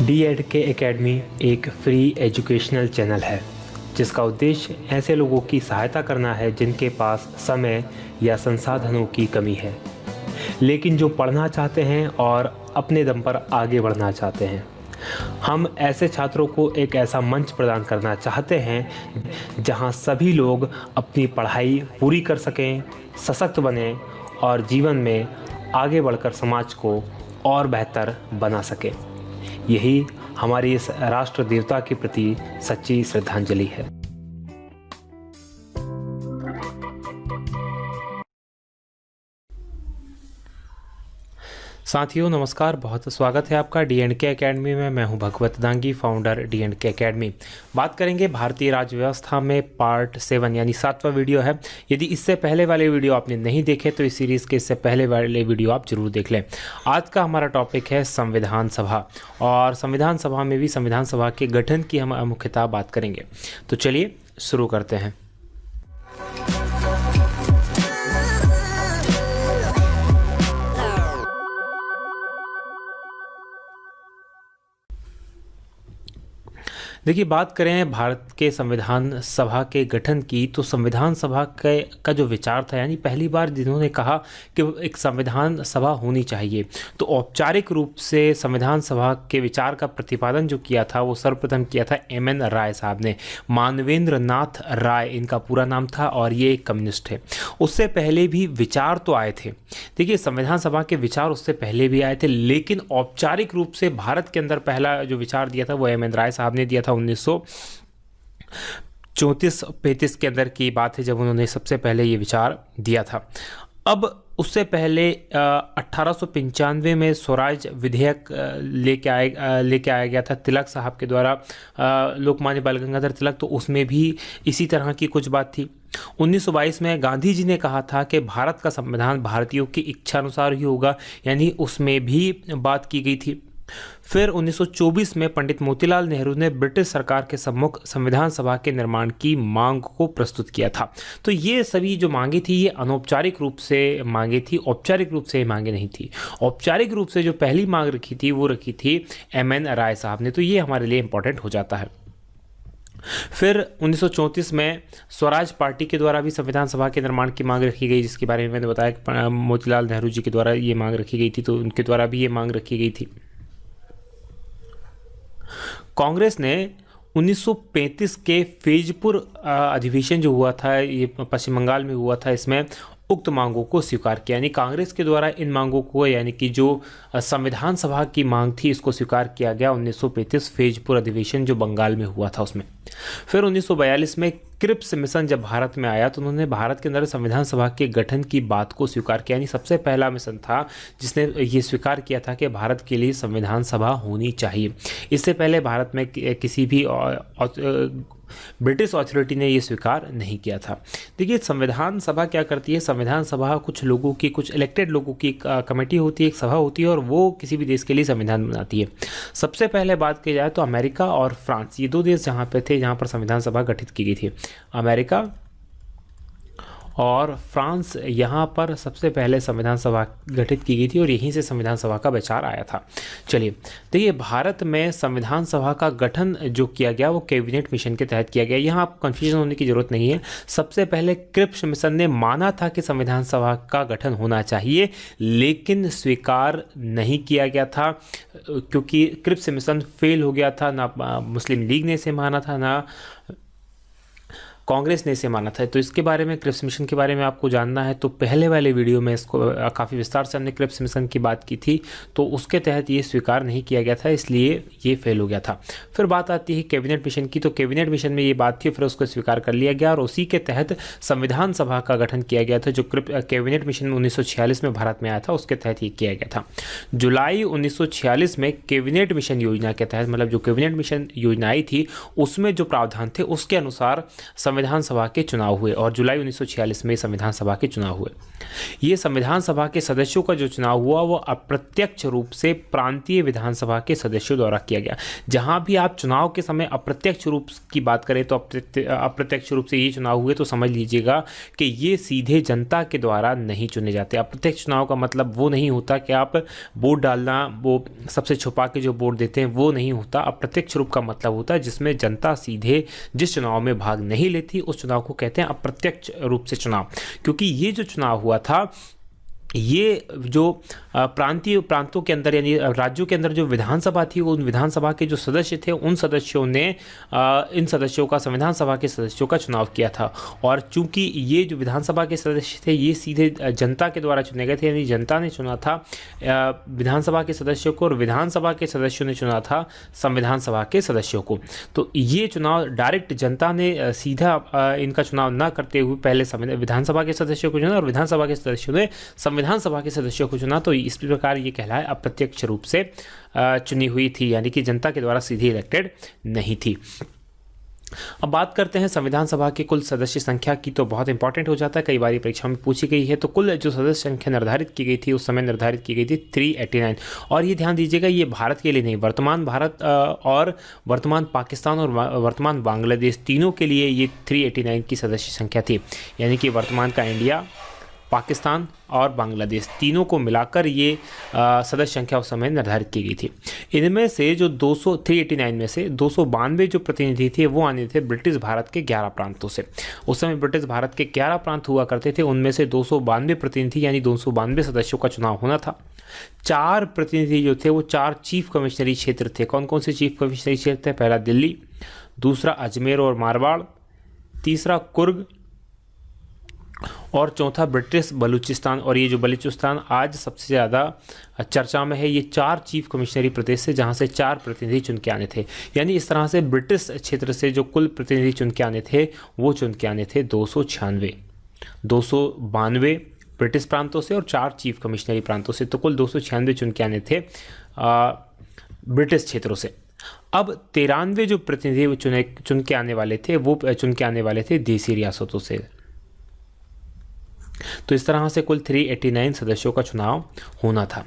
DEDK academy एक free educational channel है जिसका उद्देश्य ऐसे लोगों की सहायता करना है जिनके पास समय या संसाधनों की कमी है, लेकिन जो पढ़ना चाहते हैं और अपने दम पर आगे बढ़ना चाहते हैं। हम ऐसे छात्रों को एक ऐसा मंच प्रदान करना चाहते हैं जहां सभी लोग अपनी पढ़ाई पूरी कर सकें, सशक्त बनें और जीवन में आगे बढ़कर समाज को और बेहतर बना सकें। यही हमारी इस राष्ट्र देवता के प्रति सच्ची श्रद्धांजलि है। साथियों नमस्कार, बहुत स्वागत है आपका DEDK एकेडमी में। मैं हूं भगवत दांगी, फाउंडर DEDK एकेडमी। बात करेंगे भारतीय राज्य व्यवस्था में पार्ट 7 यानी 7वां वीडियो है। यदि इससे पहले वाले वीडियो आपने नहीं देखे तो इस सीरीज़ के इससे पहले वाले वीडियो आप जरूर देख लें। आज का हमारा टॉपिक है संविधान सभा, और संविधान सभा में भी संविधान सभा के गठन की हम मुख्यतः बात करेंगे। तो चलिए शुरू करते हैं। देखिए, बात करें भारत के संविधान सभा के गठन की, तो संविधान सभा का जो विचार था, यानी पहली बार जिन्होंने कहा कि एक संविधान सभा होनी चाहिए, तो औपचारिक रूप से संविधान सभा के विचार का प्रतिपादन जो किया था वो सर्वप्रथम किया था MN राय साहब ने। मानवेंद्र नाथ राय इनका पूरा नाम था और ये एक कम्युनिस्ट थे। उससे पहले भी विचार तो आए थे। देखिए, संविधान सभा के विचार उससे पहले भी आए थे, लेकिन औपचारिक रूप से भारत के अंदर पहला जो विचार दिया था वो MN राय साहब ने दिया था। 1934-35 के अंदर की बात है जब उन्होंने सबसे पहले ये विचार दिया था। अब उससे पहले 1895 में स्वराज विधेयक लेके आया गया था तिलक साहब के द्वारा, लोकमान्य बाल गंगाधर तिलक, तो उसमें भी इसी तरह की कुछ बात थी। 1922 में गांधी जी ने कहा था कि भारत का संविधान भारतीयों की इच्छा अनुसार ही होगा, यानी उसमें भी बात की गई थी। फिर 1924 में पंडित मोतीलाल नेहरू ने ब्रिटिश सरकार के सम्मुख संविधान सभा के निर्माण की मांग को प्रस्तुत किया था। तो ये सभी जो मांगे थी ये अनौपचारिक रूप से मांगे थी, औपचारिक रूप से मांगे नहीं थी। औपचारिक रूप से जो पहली मांग रखी थी वो रखी थी MN राय साहब ने, तो ये हमारे लिए इंपॉर्टेंट हो जाता है। फिर 1934 में स्वराज पार्टी के द्वारा भी संविधान सभा के निर्माण की मांग रखी गई, जिसके बारे में मैंने बताया कि मोतीलाल नेहरू जी के द्वारा ये मांग रखी गई थी, तो उनके द्वारा भी ये मांग रखी गई थी। कांग्रेस ने 1935 के फैजपुर अधिवेशन जो हुआ था, ये पश्चिम बंगाल में हुआ था, इसमें उक्त मांगों को स्वीकार किया। यानी कांग्रेस के द्वारा इन मांगों को, यानी कि जो संविधान सभा की मांग थी, इसको स्वीकार किया गया 1935 फैजपुर अधिवेशन जो बंगाल में हुआ था उसमें। फिर 1942 में क्रिप्स मिशन जब भारत में आया तो उन्होंने भारत के अंदर संविधान सभा के गठन की बात को स्वीकार किया। यानी सबसे पहला मिशन था जिसने ये स्वीकार किया था कि भारत के लिए संविधान सभा होनी चाहिए। इससे पहले भारत में किसी भी ब्रिटिश अथॉरिटी ने ये स्वीकार नहीं किया था। देखिए, संविधान सभा क्या करती है? संविधान सभा कुछ लोगों की, कुछ इलेक्टेड लोगों की कमेटी होती है, एक सभा होती है, और वो किसी भी देश के लिए संविधान बनाती है। सबसे पहले बात की जाए तो अमेरिका और फ्रांस, ये दो देश जहाँ पे थे जहाँ पर संविधान सभा गठित की गई थी। अमेरिका और फ्रांस, यहाँ पर सबसे पहले संविधान सभा गठित की गई थी और यहीं से संविधान सभा का विचार आया था। चलिए देखिए, भारत में संविधान सभा का गठन जो किया गया वो कैबिनेट मिशन के तहत किया गया। यहाँ आप कन्फ्यूजन होने की जरूरत नहीं है। सबसे पहले क्रिप्स मिशन ने माना था कि संविधान सभा का गठन होना चाहिए, लेकिन स्वीकार नहीं किया गया था क्योंकि क्रिप्स मिशन फेल हो गया था। ना मुस्लिम लीग ने इसे माना था, ना कांग्रेस ने इसे माना था। तो इसके बारे में, क्रिप्स मिशन के बारे में आपको जानना है तो पहले वाले वीडियो में इसको काफ़ी विस्तार से हमने क्रिप्स मिशन की बात की थी, तो उसके तहत ये स्वीकार नहीं किया गया था, इसलिए ये फेल हो गया था। फिर बात आती है कैबिनेट मिशन की, तो कैबिनेट मिशन में ये बात थी, फिर उसको स्वीकार कर लिया गया और उसी के तहत संविधान सभा का गठन किया गया था। जो कैबिनेट मिशन 1946 में भारत में आया था उसके तहत ये किया गया था। जुलाई 1946 में कैबिनेट मिशन योजना के तहत, मतलब जो कैबिनेट मिशन योजना आई थी उसमें जो प्रावधान थे उसके अनुसार संविधान सभा के चुनाव हुए और जुलाई 1946 में संविधान सभा के चुनाव हुए। ये संविधान सभा के सदस्यों का जो चुनाव हुआ वो अप्रत्यक्ष रूप से प्रांतीय विधानसभा के सदस्यों द्वारा किया गया। जहां भी आप चुनाव के समय अप्रत्यक्ष रूप की बात करें तो अप्रत्यक्ष रूप से ये चुनाव हुए तो समझ लीजिएगा कि ये सीधे जनता के द्वारा नहीं चुने जाते। अप्रत्यक्ष चुनाव का मतलब वो नहीं होता कि आप वोट डालना, वो सबसे छुपा के जो वोट देते हैं वो नहीं होता। अप्रत्यक्ष रूप का मतलब होता है जिसमें जनता सीधे जिस चुनाव में भाग नहीं लेती उस चुनाव को कहते हैं अप्रत्यक्ष रूप से चुनाव। क्योंकि ये जो चुनाव हुआ था ये जो प्रांतों के अंदर यानी राज्यों के अंदर जो विधानसभा थी उन विधानसभा के जो सदस्य थे उन सदस्यों ने इन सदस्यों का संविधान सभा के सदस्यों का चुनाव किया था। और चूंकि ये जो विधानसभा के सदस्य थे ये सीधे जनता के द्वारा चुने गए थे, यानी जनता ने चुना था विधानसभा के सदस्यों को और विधानसभा के सदस्यों ने चुना था संविधान सभा के सदस्यों को। तो ये चुनाव डायरेक्ट जनता ने सीधा इनका चुनाव न करते हुए पहले विधानसभा के सदस्यों को चुना और विधानसभा के सदस्यों ने संविधान सभा के सदस्यों को चुना। तो इस प्रकार ये कहलाए अप्रत्यक्ष रूप से चुनी हुई थी, यानी कि जनता के द्वारा सीधी इलेक्टेड नहीं थी। अब बात करते हैं संविधान सभा की कुल सदस्य संख्या की, तो बहुत इंपॉर्टेंट हो जाता है, कई बार परीक्षा में पूछी गई है। तो कुल जो सदस्य संख्या निर्धारित की गई थी उस समय निर्धारित की गई थी 389। और ये ध्यान दीजिएगा ये भारत के लिए नहीं, वर्तमान भारत और वर्तमान पाकिस्तान और वर्तमान बांग्लादेश तीनों के लिए ये 389 की सदस्य संख्या थी। यानी कि वर्तमान का इंडिया, पाकिस्तान और बांग्लादेश तीनों को मिलाकर ये सदस्य संख्या उस समय निर्धारित की गई थी। इनमें से जो 389 में से 292 जो प्रतिनिधि थे वो आने थे ब्रिटिश भारत के 11 प्रांतों से। उस समय ब्रिटिश भारत के 11 प्रांत हुआ करते थे, उनमें से 292 प्रतिनिधि यानी 292 सदस्यों का चुनाव होना था। 4 प्रतिनिधि जो थे वो 4 चीफ कमिश्नरी क्षेत्र थे। कौन कौन से चीफ कमिश्नरी क्षेत्र थे? पहला दिल्ली, दूसरा अजमेर और मारवाड़, तीसरा कुर्ग और चौथा ब्रिटिश बलूचिस्तान। और ये जो बलूचिस्तान आज सबसे ज़्यादा चर्चा में है, ये 4 चीफ कमिश्नरी प्रदेश से जहाँ से 4 प्रतिनिधि चुन के आने थे। यानी इस तरह से ब्रिटिश क्षेत्र से जो कुल प्रतिनिधि चुन के आने थे वो चुन के आने थे 292 ब्रिटिश प्रांतों से और 4 चीफ कमिश्नरी प्रांतों से, तो कुल 296 चुन के आने थे ब्रिटिश क्षेत्रों से। अब 93 जो प्रतिनिधि चुन के आने वाले थे वो चुन के आने वाले थे देसी रियासतों से। तो इस तरह से कुल 389 सदस्यों का चुनाव होना था।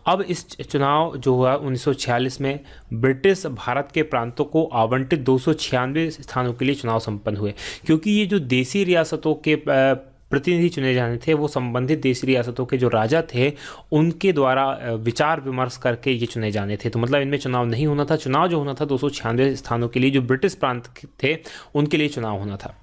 अब इस चुनाव जो हुआ 1946 में ब्रिटिश भारत के प्रांतों को आवंटित 296 स्थानों के लिए चुनाव संपन्न हुए। क्योंकि ये जो देसी रियासतों के प्रतिनिधि चुने जाने थे वो संबंधित देशी रियासतों के जो राजा थे उनके द्वारा विचार विमर्श करके ये चुने जाने थे। तो मतलब इनमें चुनाव नहीं होना था। चुनाव जो होना था 296 स्थानों के लिए जो ब्रिटिश प्रांत थे उनके लिए चुनाव होना था।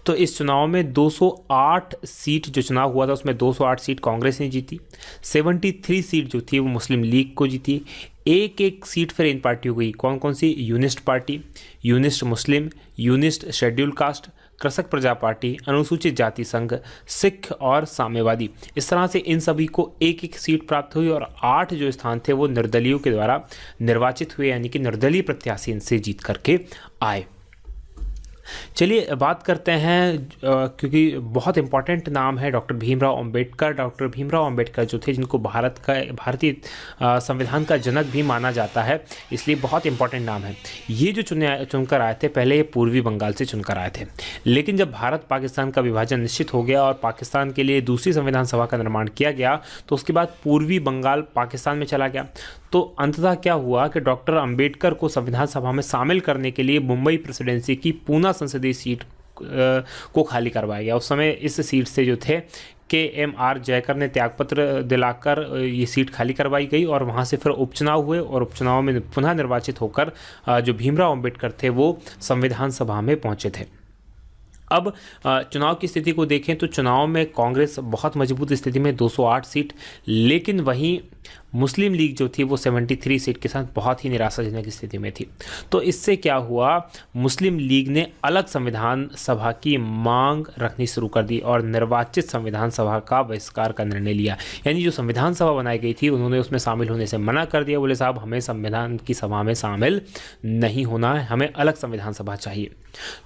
तो इस चुनाव में 208 सीट जो चुनाव हुआ था उसमें 208 सीट कांग्रेस ने जीती, 73 सीट जो थी वो मुस्लिम लीग को जीती, एक सीट फिर इन पार्टियों को गई। कौन कौन सी? यूनिस्ट पार्टी, यूनिस्ट मुस्लिम, यूनिस्ट शेड्यूल कास्ट, कृषक प्रजा पार्टी, अनुसूचित जाति संघ, सिख और साम्यवादी। इस तरह से इन सभी को एक सीट प्राप्त हुई और 8 जो स्थान थे वो निर्दलीयों के द्वारा निर्वाचित हुए, यानी कि निर्दलीय प्रत्याशी इनसे जीत करके आए। चलिए बात करते हैं क्योंकि बहुत इंपॉर्टेंट नाम है डॉक्टर भीमराव अंबेडकर। डॉक्टर भीमराव अंबेडकर जो थे जिनको भारतीय संविधान का जनक भी माना जाता है, इसलिए बहुत इंपॉर्टेंट नाम है। ये जो चुनकर आए थे, पहले ये पूर्वी बंगाल से चुनकर आए थे, लेकिन जब भारत पाकिस्तान का विभाजन निश्चित हो गया और पाकिस्तान के लिए दूसरी संविधान सभा का निर्माण किया गया तो उसके बाद पूर्वी बंगाल पाकिस्तान में चला गया। तो अंततः क्या हुआ कि डॉक्टर अंबेडकर को संविधान सभा में शामिल करने के लिए मुंबई प्रेसिडेंसी की पूना संसदीय सीट को खाली करवाया गया। उस समय इस सीट से जो थे KMR जयकर ने त्यागपत्र दिलाकर ये सीट खाली करवाई गई और वहाँ से फिर उपचुनाव हुए और उपचुनाव में पुनः निर्वाचित होकर जो भीमराव अंबेडकर थे वो संविधान सभा में पहुँचे थे। अब चुनाव की स्थिति को देखें तो चुनाव में कांग्रेस बहुत मजबूत स्थिति में 208 सीट, लेकिन वहीं मुस्लिम लीग जो थी वो 73 सीट के साथ बहुत ही निराशाजनक स्थिति में थी। तो इससे क्या हुआ, मुस्लिम लीग ने अलग संविधान सभा की मांग रखनी शुरू कर दी और निर्वाचित संविधान सभा का बहिष्कार का निर्णय लिया। यानी जो संविधान सभा बनाई गई थी उन्होंने उसमें शामिल होने से मना कर दिया। बोले साहब हमें संविधान की सभा में शामिल नहीं होना है, हमें अलग संविधान सभा चाहिए।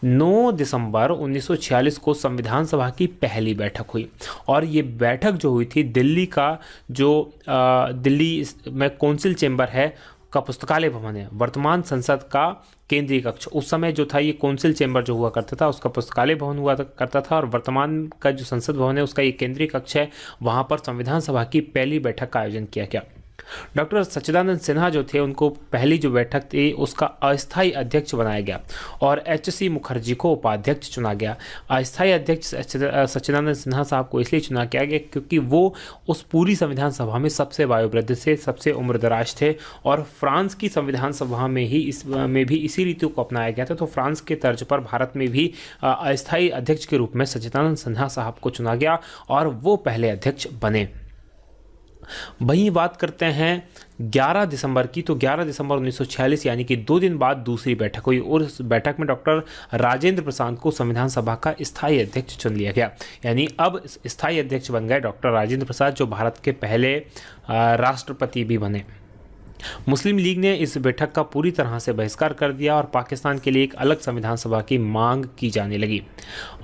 9 दिसंबर 1946 को संविधान सभा की पहली बैठक हुई और ये बैठक जो हुई थी दिल्ली का जो दिल्ली में कौंसिल चैम्बर है का पुस्तकालय भवन है। वर्तमान संसद का केंद्रीय कक्ष, उस समय जो था ये कौंसिल चेंबर जो हुआ करता था उसका पुस्तकालय भवन हुआ करता था, और वर्तमान का जो संसद भवन है उसका ये केंद्रीय कक्ष है। वहाँ पर संविधान सभा की पहली बैठक का आयोजन किया गया। डॉक्टर सच्चिदानंद सिन्हा जो थे उनको पहली जो बैठक थी उसका अस्थायी अध्यक्ष बनाया गया और एच.सी. मुखर्जी को उपाध्यक्ष चुना गया। अस्थायी अध्यक्ष सच्चिदानंद सिन्हा साहब को इसलिए चुना गया क्योंकि वो उस पूरी संविधान सभा में सबसे वयोवृद्ध थे, सबसे उम्रदराज थे, और फ्रांस की संविधान सभा में भी इसी रीति को अपनाया गया था। तो फ्रांस के तर्ज पर भारत में भी अस्थायी अध्यक्ष के रूप में सच्चिदानंद सिन्हा साहब को चुना गया और वो पहले अध्यक्ष बने। वहीं बात करते हैं 11 दिसंबर की, तो 11 दिसंबर 1946 यानी कि 2 दिन बाद दूसरी बैठक हुई और उस बैठक में डॉक्टर राजेंद्र प्रसाद को संविधान सभा का स्थायी अध्यक्ष चुन लिया गया। यानी अब स्थायी अध्यक्ष बन गए डॉक्टर राजेंद्र प्रसाद, जो भारत के पहले राष्ट्रपति भी बने। मुस्लिम लीग ने इस बैठक का पूरी तरह से बहिष्कार कर दिया और पाकिस्तान के लिए एक अलग संविधान सभा की मांग की जाने लगी।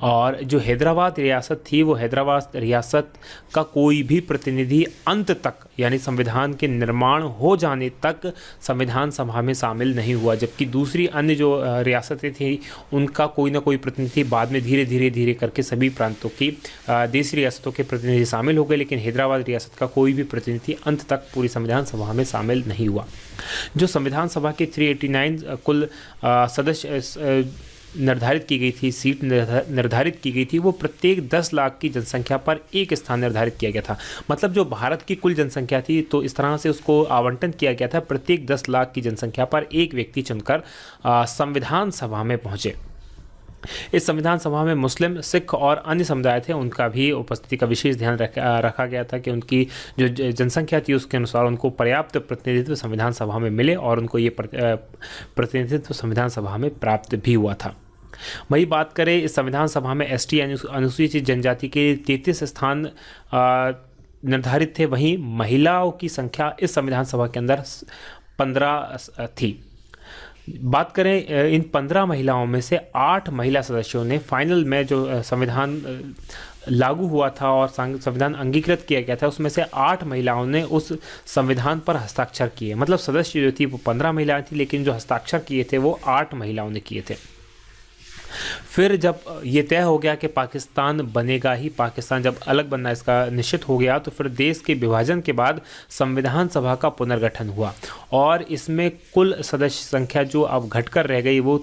और जो हैदराबाद रियासत थी वो हैदराबाद रियासत का कोई भी प्रतिनिधि अंत तक यानी संविधान के निर्माण हो जाने तक संविधान सभा में शामिल नहीं हुआ, जबकि दूसरी अन्य जो रियासतें थी उनका कोई ना कोई प्रतिनिधि बाद में धीरे धीरे करके सभी प्रांतों की देशी रियासतों के प्रतिनिधि शामिल हो गए, लेकिन हैदराबाद रियासत का कोई भी प्रतिनिधि अंत तक पूरी संविधान सभा में शामिल नहीं हुआ। जो संविधान सभा के 389 कुल सदस्य निर्धारित की गई थी, सीट निर्धारित की गई थी, वो प्रत्येक 10 लाख की जनसंख्या पर एक स्थान निर्धारित किया गया था। मतलब जो भारत की कुल जनसंख्या थी तो इस तरह से उसको आवंटन किया गया था, प्रत्येक 10 लाख की जनसंख्या पर एक व्यक्ति चुनकर संविधान सभा में पहुंचे। इस संविधान सभा में मुस्लिम, सिख और अन्य समुदाय थे, उनका भी उपस्थिति का विशेष ध्यान रखा गया था कि उनकी जो जनसंख्या थी उसके अनुसार उनको पर्याप्त प्रतिनिधित्व संविधान सभा में मिले, और उनको ये प्रतिनिधित्व संविधान सभा में प्राप्त भी हुआ था। वही बात करें इस संविधान सभा में एसटी अनुसूचित जनजाति के 33 स्थान निर्धारित थे। वहीं महिलाओं की संख्या इस संविधान सभा के अंदर 15 थी। बात करें इन 15 महिलाओं में से 8 महिला सदस्यों ने फाइनल में जो संविधान लागू हुआ था और संविधान अंगीकृत किया गया था उसमें से 8 महिलाओं ने उस संविधान पर हस्ताक्षर किए। मतलब सदस्य जो थी वो 15 महिलाएं थी, लेकिन जो हस्ताक्षर किए थे वो 8 महिलाओं ने किए थे। फिर जब ये तय हो गया कि पाकिस्तान बनेगा ही, पाकिस्तान जब अलग बनना इसका निश्चित हो गया, तो फिर देश के विभाजन के बाद संविधान सभा का पुनर्गठन हुआ और इसमें कुल सदस्य संख्या जो अब घटकर रह गई वो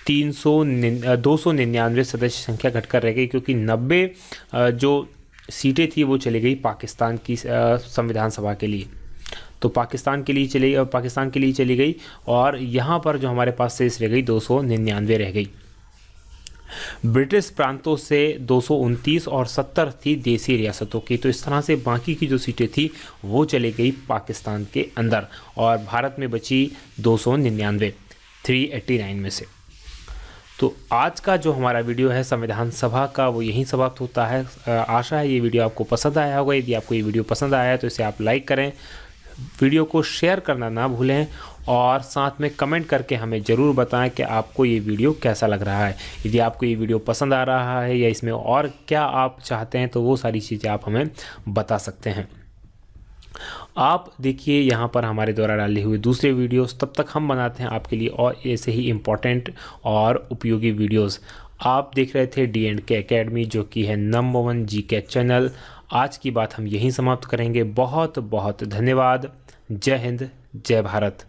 299 सदस्य संख्या घटकर रह गई, क्योंकि 90 जो सीटें थी वो चली गई पाकिस्तान की संविधान सभा के लिए। तो पाकिस्तान के लिए चली गई और यहाँ पर जो हमारे पास शेष रह गई 299 रह गई। ब्रिटिश प्रांतों से 229 और 70 थी देसी रियासतों की। तो इस तरह से बाकी की जो सीटें थी वो चली गई पाकिस्तान के अंदर और भारत में बची 299 389 में से। तो आज का जो हमारा वीडियो है संविधान सभा का वो यहीं समाप्त होता है। आशा है ये वीडियो आपको पसंद आया होगा। यदि आपको ये वीडियो पसंद आया है तो इसे आप लाइक करें, वीडियो को शेयर करना ना भूलें और साथ में कमेंट करके हमें ज़रूर बताएं कि आपको ये वीडियो कैसा लग रहा है। यदि आपको ये वीडियो पसंद आ रहा है या इसमें और क्या आप चाहते हैं तो वो सारी चीज़ें आप हमें बता सकते हैं। आप देखिए यहाँ पर हमारे द्वारा डाली हुई दूसरे वीडियोस, तब तक हम बनाते हैं आपके लिए और ऐसे ही इम्पोर्टेंट और उपयोगी वीडियोस। आप देख रहे थे D&K एकेडमी, जो कि है नंबर 1 GK चैनल। आज की बात हम यहीं समाप्त करेंगे। बहुत बहुत धन्यवाद। जय हिंद, जय भारत।